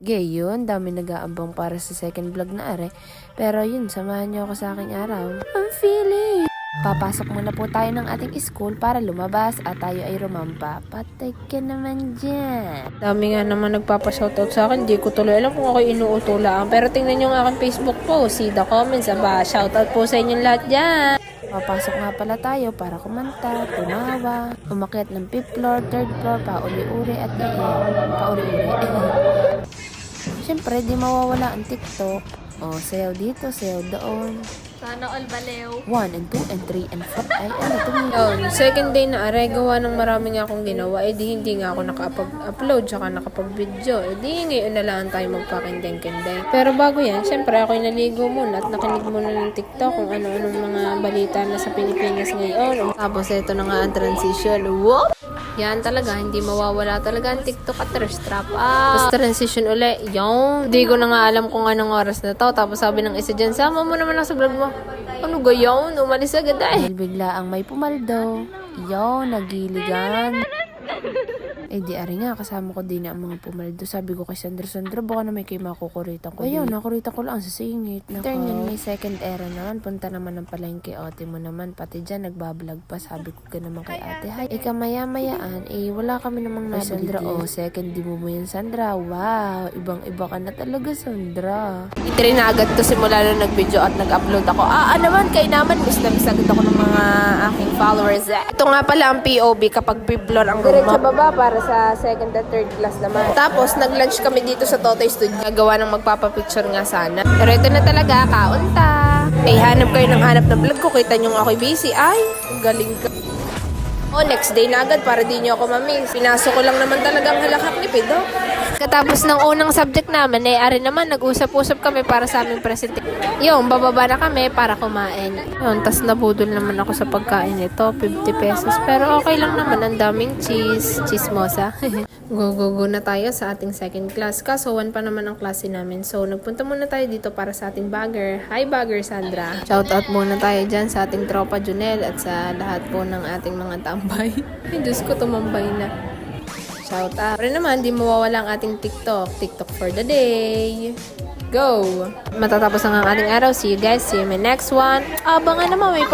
Yun, dami nag-aabang para sa second vlog na are. Pero yun, samahan niyo ako sa aking araw. I'm feeling! Papasok muna po tayo ng ating school para lumabas at tayo ay rumampa. Patay ka naman dyan. Dami nga naman nagpapashoutout sa akin. Di ko tuloy alam kung ako inuutulaan. Pero tingnan niyo ang aking Facebook post. See the comments. Aba, shoutout po sa inyong lahat dyan. Papasok nga pala tayo para kumanta, tumawa, umakyat ng 5th floor, 3rd floor, pauli-uri at pauli-uri. Siyempre, di mawawala ang TikTok. O, sayaw dito, sayaw doon. Sana all balew. 1 and 2 and 3 and 4. Ay, ano tumingin? Yun, second day na aray, gawa ng marami nga akong ginawa. Di hindi nga ako nakapag-upload, tsaka nakapag-video. Di ngayon na lang tayo magpakindeng-kindeng. Pero bago yan, syempre ako'y naligo muna at nakinig muna ng TikTok kung ano-anong mga balita na sa Pilipinas ngayon. Tapos ito na nga ang transition. Whoop! Yan talaga, hindi mawawala talaga ang TikTok at thirst trap. Tapos transition uli. Yung, di ko na nga alam kung anong oras na to. Tapos sabi ng isa dyan, sama mo naman ako sa vlog mo. Ano gayon? Umalis agad ay. Dahil bigla ang may pumaldo. Yo, nagiligan. Eh di ari nga, kasama ko din ang mga pumaldo. Sabi ko kay Sandra, baka na may kayo makukuritan ko. Ayun, nakuritan ko lang sa singit. Turn yun, may second era naman. Punta naman ng palengke, ate mo naman. Pati dyan, nagbablog pa. Sabi ko ka naman kay ate, hi. Ika maya-mayaan, wala kami namang nabili. Sandra, second di mo yan, Sandra. Wow, ibang-iba ka na talaga, Sandra. Itry na agad to simula nung nag-video at nag-upload ako. Naman, kay naman, miss na miss agad ako ng mga aking followers. Ito nga pala ang POV kapag people ang room. Sa baba para sa second at third class naman. Tapos, nag-lunch kami dito sa Totoy Studio. Nagawa ng magpapapicture nga sana. Pero ito na talaga, kaunta. Hanap kayo ng hanap na vlog ko. Kita nyo ako'y busy. Ay, galing ka. Next day na agad para di nyo ako mamiss. Pinasok ko lang naman talagang halakak ni Pido. Katapos ng unang subject naman, ari naman, nag-usap-usap kami para sa aming presentation. Yung, bababa na kami para kumain. Yun, tas nabudol naman ako sa pagkain nito, 50 pesos. Pero okay lang naman, ang daming chismosa. Go na tayo sa ating second class. Kaso, 1 pa naman ang klase namin. So, nagpunta muna tayo dito para sa ating bagger. Hi, bagger Sandra. Shoutout muna tayo dyan sa ating tropa Junel at sa lahat po ng ating mga tambay. Ay, Diyos ko, tumambay na. Shout out. Pero naman, di mawawala ang ating TikTok. TikTok for the day. Go! Matatapos na ang ating araw. See you guys. See you in my next one. Abangan naman, may